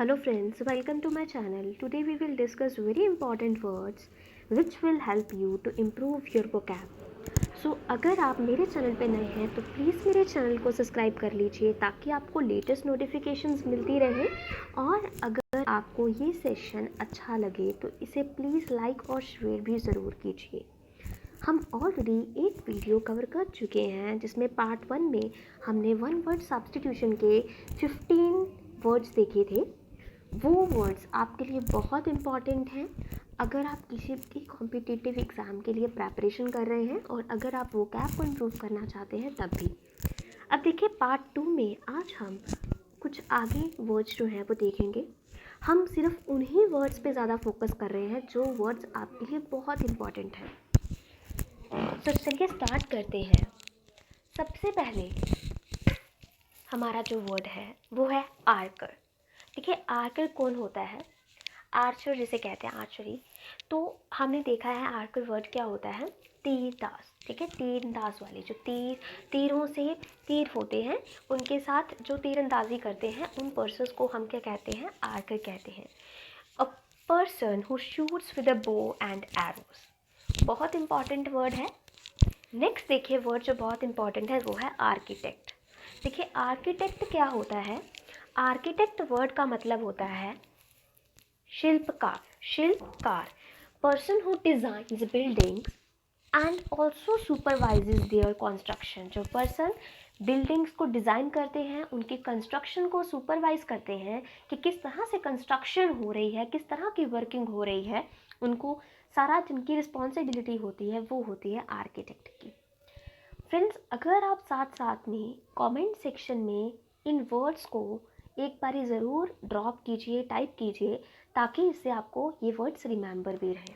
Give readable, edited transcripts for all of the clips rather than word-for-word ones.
Hello friends, welcome to my channel. Today we will discuss very important words which will help you to improve your vocab. So अगर आप मेरे channel पे नए हैं तो please मेरे चैनल को सब्सक्राइब कर लीजिए ताकि आपको लेटेस्ट नोटिफिकेशंस मिलती रहे। और अगर आपको ये सेशन अच्छा लगे तो इसे प्लीज़ लाइक और शेयर भी ज़रूर कीजिए। हम ऑलरेडी एक वीडियो कवर कर चुके हैं जिसमें पार्ट 1 में हमने वन वर्ड सब्स्टिट्यूशन के 15 वर्ड्स देखे थे। वो वर्ड्स आपके लिए बहुत इम्पॉर्टेंट हैं अगर आप किसी भी कॉम्पिटिटिव एग्ज़ाम के लिए प्रेपरेशन कर रहे हैं और अगर आप वोकैब को इम्प्रूव करना चाहते हैं तब भी। अब देखिए पार्ट 2 में आज हम कुछ आगे वर्ड्स जो हैं वो देखेंगे। हम सिर्फ उन्हीं वर्ड्स पे ज़्यादा फोकस कर रहे हैं जो वर्ड्स आपके लिए बहुत इम्पॉर्टेंट हैं। तो चलिए स्टार्ट करते हैं। सबसे पहले हमारा जो वर्ड है वो है आर्कर। देखिए आर्कर कौन होता है? आर्चर जिसे कहते हैं आर्चरी। तो हमने देखा है आर्कर वर्ड क्या होता है, तीरंदाज। ठीक है, तीरंदाज वाले जो तीरों से तीर होते हैं उनके साथ जो तीरंदाजी करते हैं उन पर्सन्स को हम क्या कहते हैं, आर्कर कहते हैं। A person who shoots with a bow and arrows, बहुत इंपॉर्टेंट वर्ड है। नेक्स्ट देखिए वर्ड जो बहुत इंपॉर्टेंट है वो है आर्किटेक्ट। देखिए आर्किटेक्ट क्या होता है? आर्किटेक्ट वर्ड का मतलब होता है शिल्पकार। शिल्पकार, person who designs buildings and also supervises there construction. जो पर्सन बिल्डिंग्स को डिज़ाइन करते हैं उनकी कंस्ट्रक्शन को सुपरवाइज करते हैं कि किस तरह से कंस्ट्रक्शन हो रही है, किस तरह की वर्किंग हो रही है, उनको सारा जिनकी रिस्पॉन्सिबिलिटी होती है वो होती है आर्किटेक्ट की। फ्रेंड्स अगर आप साथ साथ में कमेंट सेक्शन में इन वर्ड्स को एक बारी ज़रूर ड्रॉप कीजिए, टाइप कीजिए ताकि इससे आपको ये वर्ड्स रिमेंबर भी रहें।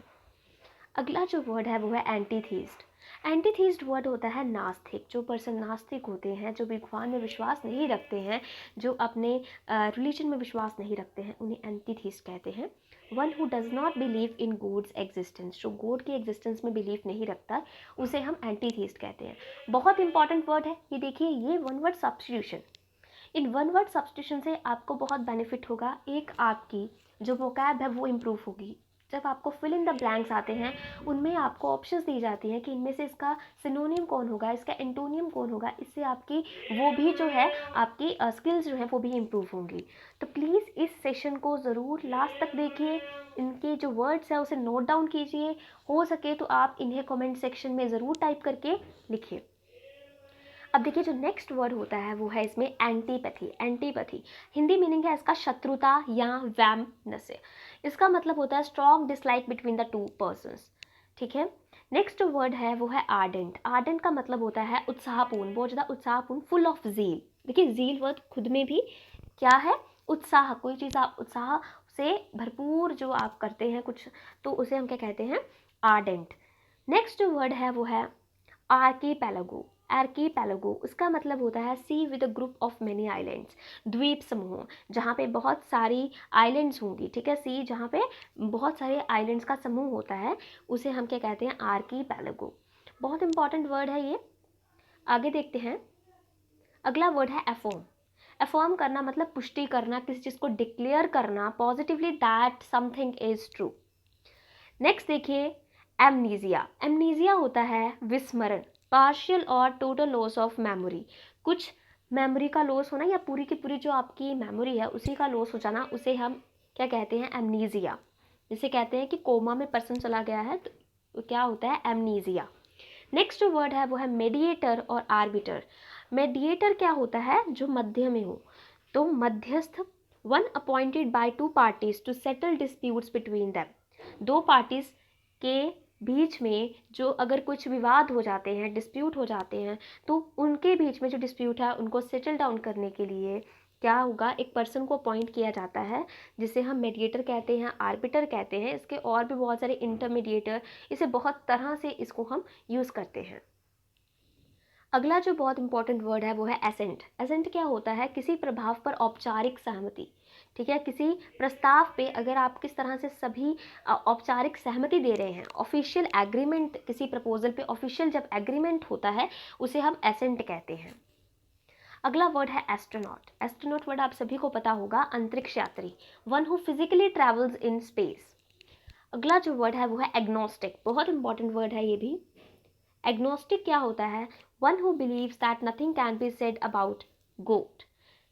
अगला जो वर्ड है वो है एंटीथीस्ट। एंटीथीस्ट वर्ड होता है नास्तिक। जो पर्सन नास्तिक होते हैं, जो भगवान में विश्वास नहीं रखते हैं, जो अपने रिलीजन में विश्वास नहीं रखते हैं, उन्हें एंटीथीस्ट कहते हैं। One who does not believe in God's existence, जो गॉड की एग्जिस्टेंस में बिलीव नहीं रखता उसे हम एंटीथीस्ट कहते हैं। बहुत इंपॉर्टेंट वर्ड है ये। देखिए ये one word substitution, in one word substitution से आपको बहुत बेनिफिट होगा। एक आपकी जो वोकैब है वो इम्प्रूव होगी। जब आपको फिल इन द ब्लैंक्स आते हैं उनमें आपको ऑप्शंस दी जाती हैं कि इनमें से इसका सिनोनियम कौन होगा, इसका एंटोनियम कौन होगा। इससे आपकी वो भी जो है आपकी स्किल्स जो है वो भी इम्प्रूव होंगी। तो प्लीज़ इस सेशन को ज़रूर लास्ट तक देखिए, इनके जो वर्ड्स है उसे नोट डाउन कीजिए। हो सके तो आप इन्हें कमेंट सेक्शन में ज़रूर टाइप करके लिखिए। अब देखिए जो नेक्स्ट वर्ड होता है वो है इसमें एंटीपैथी। एंटीपैथी हिंदी मीनिंग है इसका शत्रुता या वैमनस्य। इसका मतलब होता है strong dislike between the two persons. ठीक है, नेक्स्ट वर्ड है वो है आर्डेंट। आर्डेंट का मतलब होता है उत्साहपूर्ण, बहुत ज़्यादा उत्साहपूर्ण, फुल ऑफ ज़ील। देखिए ज़ील वर्ड खुद में भी क्या है, उत्साह। कोई चीज़ आप उत्साह से भरपूर जो आप करते हैं कुछ, तो उसे हम क्या कहते हैं, आर्डेंट। नेक्स्ट जो वर्ड है वो है आर्कीपेलागो। आर्कीपेलागो उसका मतलब होता है sea with a group of many islands, द्वीप समूह, जहाँ पे बहुत सारी आइलैंड्स होंगी। ठीक है, सी जहाँ पे बहुत सारे आइलैंड्स का समूह होता है उसे हम क्या कहते हैं, आर्कीपेलागो। बहुत इंपॉर्टेंट वर्ड है ये। आगे देखते हैं। अगला वर्ड है एफर्म। एफर्म करना मतलब पुष्टि करना, किसी चीज़ को डिक्लेयर करना positively that something is true. Next देखिए एमनीजिया। एमनीजिया होता है विस्मरण, पार्शियल और टोटल लॉस ऑफ मेमोरी। कुछ मेमोरी का लॉस होना या पूरी की पूरी जो आपकी मेमोरी है उसी का लॉस हो जाना, उसे हम क्या कहते हैं, एमनीजिया। जिसे कहते हैं कि कोमा में पर्सन चला गया है तो क्या होता है, एमनीजिया। नेक्स्ट जो वर्ड है वो है मेडिएटर और आर्बिटर। मेडिएटर क्या होता है, जो मध्य में हो। तो मध्यस्थ, one appointed by two parties to settle disputes between them. दो पार्टीज के बीच में जो अगर कुछ विवाद हो जाते हैं, डिस्प्यूट हो जाते हैं, तो उनके बीच में जो डिस्प्यूट है उनको सेटल डाउन करने के लिए क्या होगा, एक पर्सन को अपॉइंट किया जाता है जिसे हम मेडिएटर कहते हैं, आर्बिटर कहते हैं। इसके और भी बहुत सारे इंटरमीडिएटर, इसे बहुत तरह से इसको हम यूज़ करते हैं। अगला जो बहुत इंपॉर्टेंट वर्ड है वो है एसेंट। एसेंट क्या होता है, किसी प्रभाव पर औपचारिक सहमति। ठीक है, किसी प्रस्ताव पे अगर आप किस तरह से सभी औपचारिक सहमति दे रहे हैं, ऑफिशियल एग्रीमेंट, किसी प्रपोजल पे ऑफिशियल जब एग्रीमेंट होता है उसे हम एसेंट कहते हैं। अगला वर्ड है एस्ट्रोनॉट। एस्ट्रोनॉट वर्ड आप सभी को पता होगा, अंतरिक्ष यात्री, one who physically travels in space. अगला जो वर्ड है वो है एग्नोस्टिक। बहुत इंपॉर्टेंट वर्ड है ये भी। एग्नोस्टिक क्या होता है? One who believes that nothing can be said about goat.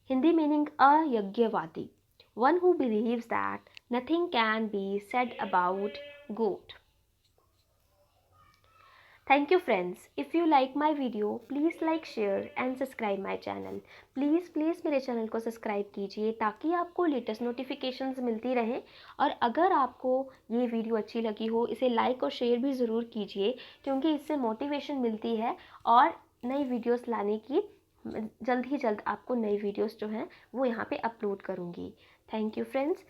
Hindi meaning अयज्ञवादी। One who believes that nothing can be said about goat. Thank you friends. If you like my video, please like, share and subscribe my channel. Please मेरे channel को subscribe कीजिए ताकि आपको latest notifications मिलती रहें। और अगर आपको ये वीडियो अच्छी लगी हो, इसे लाइक और शेयर भी ज़रूर कीजिए, क्योंकि इससे मोटिवेशन मिलती है और नई वीडियोस लाने की जल्द ही जल्द आपको नई वीडियोस जो हैं वो यहाँ पे अपलोड करूँगी। Thank you friends.